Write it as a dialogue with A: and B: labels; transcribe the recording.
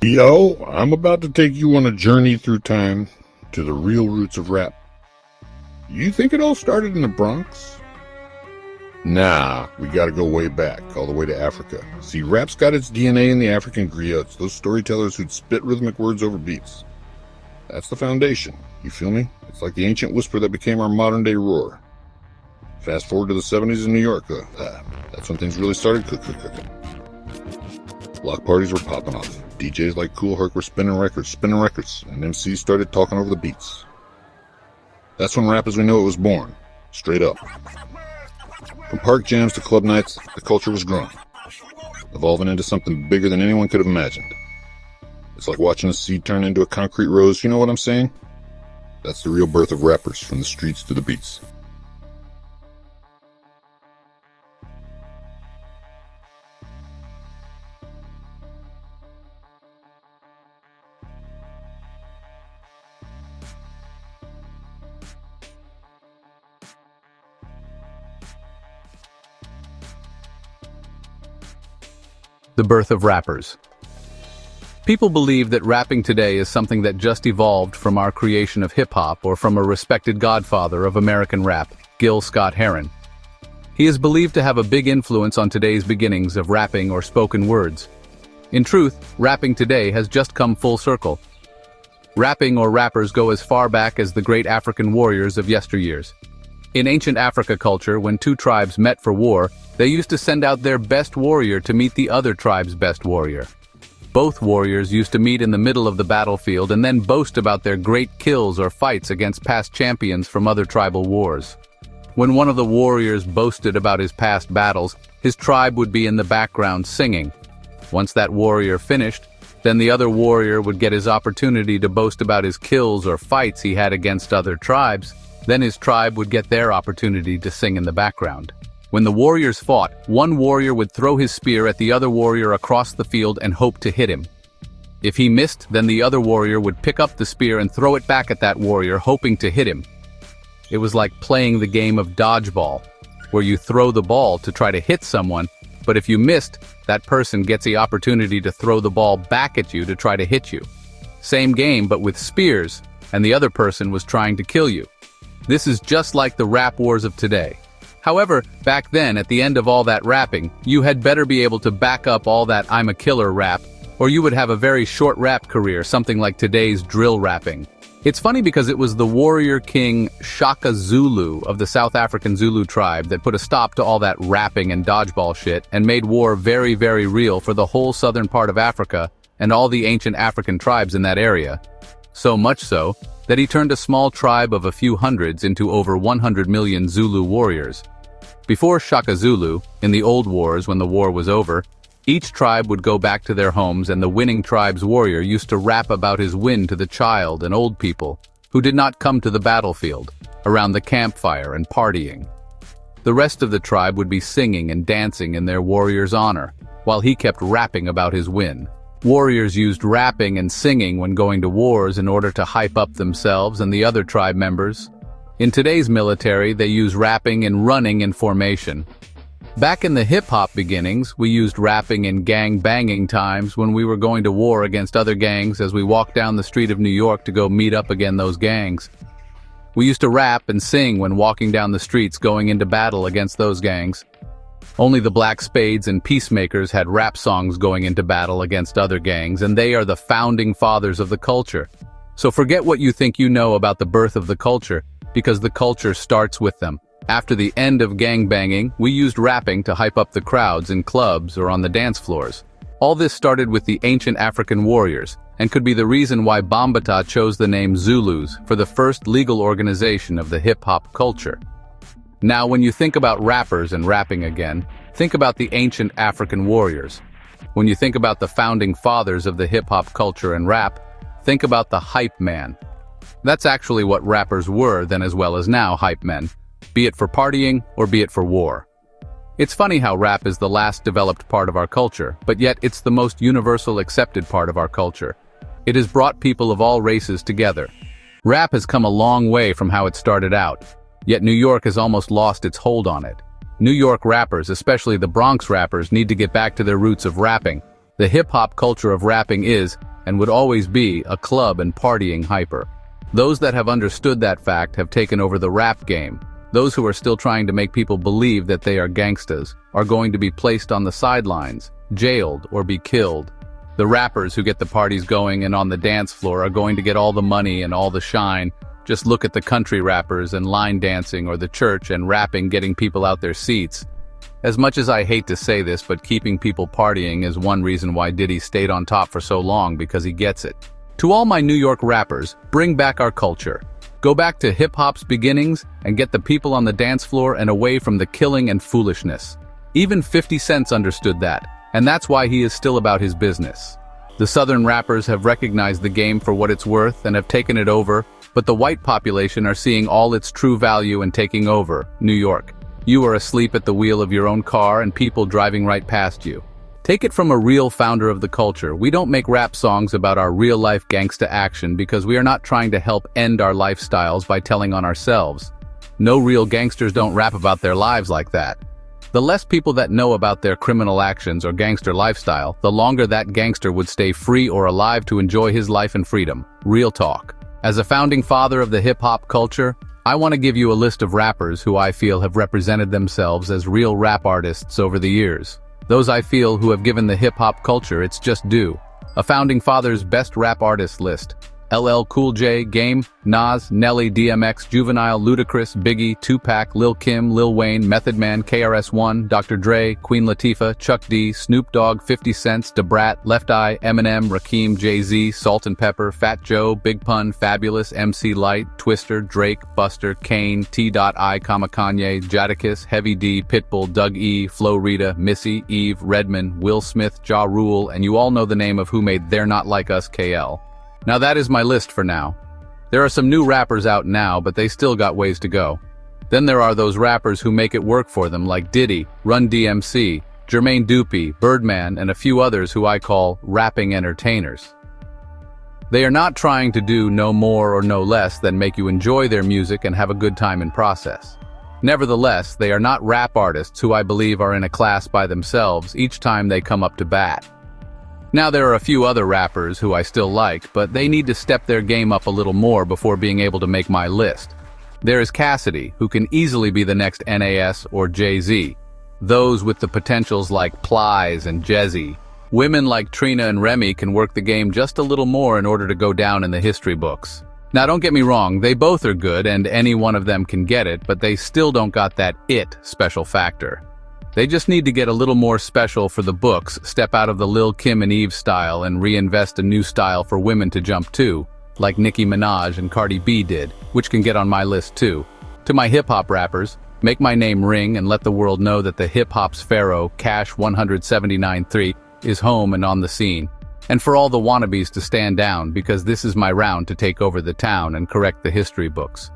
A: Yo, I'm about to take you on a journey through time to the real roots of rap. You think it all started in the Bronx? Nah, we gotta go way back, all the way to Africa. See, rap's got its DNA in the African griots, those storytellers who'd spit rhythmic words over beats. That's the foundation, you feel me? It's like the ancient whisper that became our modern-day roar. Fast forward to the 70s in New York, that's when things really started cooking. Block parties were popping off. DJs like Kool Herc were spinning records, and MCs started talking over the beats. That's when rap as we know it was born, straight up. From park jams to club nights, the culture was growing, evolving into something bigger than anyone could have imagined. It's like watching a seed turn into a concrete rose, you know what I'm saying? That's the real birth of rappers, from the streets to the beats.
B: The birth of rappers. People believe that rapping today is something that just evolved from our creation of hip-hop or from a respected godfather of American rap, Gil Scott-Heron. He is believed to have a big influence on today's beginnings of rapping or spoken words. In truth, rapping today has just come full circle. Rapping or rappers go as far back as the great African warriors of yesteryears. In ancient Africa culture, when two tribes met for war, they used to send out their best warrior to meet the other tribe's best warrior. Both warriors used to meet in the middle of the battlefield and then boast about their great kills or fights against past champions from other tribal wars. When one of the warriors boasted about his past battles, his tribe would be in the background singing. Once that warrior finished, then the other warrior would get his opportunity to boast about his kills or fights he had against other tribes. Then his tribe would get their opportunity to sing in the background. When the warriors fought, one warrior would throw his spear at the other warrior across the field and hope to hit him. If he missed, then the other warrior would pick up the spear and throw it back at that warrior, hoping to hit him. It was like playing the game of dodgeball, where you throw the ball to try to hit someone, but if you missed, that person gets the opportunity to throw the ball back at you to try to hit you. Same game, but with spears, and the other person was trying to kill you. This is just like the rap wars of today. However, back then, at the end of all that rapping, you had better be able to back up all that "I'm a killer" rap, or you would have a very short rap career, something like today's drill rapping. It's funny because it was the warrior king Shaka Zulu of the South African Zulu tribe that put a stop to all that rapping and dodgeball shit and made war very, very real for the whole southern part of Africa and all the ancient African tribes in that area. So much so that he turned a small tribe of a few hundreds into over 100 million Zulu warriors. Before Shaka Zulu, in the old wars when the war was over, each tribe would go back to their homes and the winning tribe's warrior used to rap about his win to the child and old people who did not come to the battlefield, around the campfire and partying. The rest of the tribe would be singing and dancing in their warrior's honor, while he kept rapping about his win. Warriors used rapping and singing when going to wars in order to hype up themselves and the other tribe members. In today's military, they use rapping and running in formation. Back in the hip-hop beginnings, we used rapping in gang-banging times when we were going to war against other gangs as we walked down the street of New York to go meet up against those gangs. We used to rap and sing when walking down the streets going into battle against those gangs. Only the Black Spades and Peacemakers had rap songs going into battle against other gangs, and they are the founding fathers of the culture. So forget what you think you know about the birth of the culture, because the culture starts with them. After the end of gangbanging, we used rapping to hype up the crowds in clubs or on the dance floors. All this started with the ancient African warriors, and could be the reason why Bambaataa chose the name Zulus for the first legal organization of the hip-hop culture. Now, when you think about rappers and rapping again, think about the ancient African warriors. When you think about the founding fathers of the hip-hop culture and rap, think about the hype man. That's actually what rappers were then as well as now, hype men, be it for partying or be it for war. It's funny how rap is the last developed part of our culture, but yet it's the most universal accepted part of our culture. It has brought people of all races together. Rap has come a long way from how it started out. Yet New York has almost lost its hold on it. New York rappers, especially the Bronx rappers, need to get back to their roots of rapping. The hip-hop culture of rapping is, and would always be, a club and partying hyper. Those that have understood that fact have taken over the rap game. Those who are still trying to make people believe that they are gangstas are going to be placed on the sidelines, jailed, or be killed. The rappers who get the parties going and on the dance floor are going to get all the money and all the shine. Just look at the country rappers and line dancing, or the church and rapping getting people out their seats. As much as I hate to say this, but keeping people partying is one reason why Diddy stayed on top for so long, because he gets it. To all my New York rappers, bring back our culture. Go back to hip-hop's beginnings and get the people on the dance floor and away from the killing and foolishness. Even 50 Cent understood that, and that's why he is still about his business. The Southern rappers have recognized the game for what it's worth and have taken it over, but the white population are seeing all its true value and taking over. New York, you are asleep at the wheel of your own car and people driving right past you. Take it from a real founder of the culture. We don't make rap songs about our real-life gangsta action because we are not trying to help end our lifestyles by telling on ourselves. No real gangsters don't rap about their lives like that. The less people that know about their criminal actions or gangster lifestyle, the longer that gangster would stay free or alive to enjoy his life and freedom. Real talk. As a founding father of the hip-hop culture, I want to give you a list of rappers who I feel have represented themselves as real rap artists over the years. Those I feel who have given the hip-hop culture its just due. A founding father's best rap artist list. LL Cool J, Game, Nas, Nelly, DMX, Juvenile, Ludacris, Biggie, Tupac, Lil Kim, Lil Wayne, Method Man, KRS-One, Dr. Dre, Queen Latifah, Chuck D, Snoop Dogg, 50 Cent, Da Brat, Left Eye, Eminem, Rakim, Jay-Z, Salt and Pepper, Fat Joe, Big Pun, Fabulous, MC Lyte, Twister, Drake, Buster, Kane, T.I, Kanye, Jadakiss, Heavy D, Pitbull, Doug E, Flo Rida, Missy, Eve, Redman, Will Smith, Ja Rule, and you all know the name of who made They're Not Like Us KL. Now that is my list for now. There are some new rappers out now, but they still got ways to go. Then there are those rappers who make it work for them, like Diddy, Run DMC, Jermaine Dupri, Birdman, and a few others who I call rapping entertainers. They are not trying to do no more or no less than make you enjoy their music and have a good time in process. Nevertheless, they are not rap artists who I believe are in a class by themselves each time they come up to bat. Now there are a few other rappers who I still like, but they need to step their game up a little more before being able to make my list. There is Cassidy, who can easily be the next NAS or Jay-Z. Those with the potentials like Plies and Jezzy. Women like Trina and Remy can work the game just a little more in order to go down in the history books. Now don't get me wrong, they both are good and any one of them can get it, but they still don't got that it special factor. They just need to get a little more special for the books, step out of the Lil Kim and Eve style and reinvest a new style for women to jump to, like Nicki Minaj and Cardi B did, which can get on my list too. To my hip-hop rappers, make my name ring and let the world know that the hip-hop's pharaoh, Cash 179.3, is home and on the scene. And for all the wannabes to stand down, because this is my round to take over the town and correct the history books.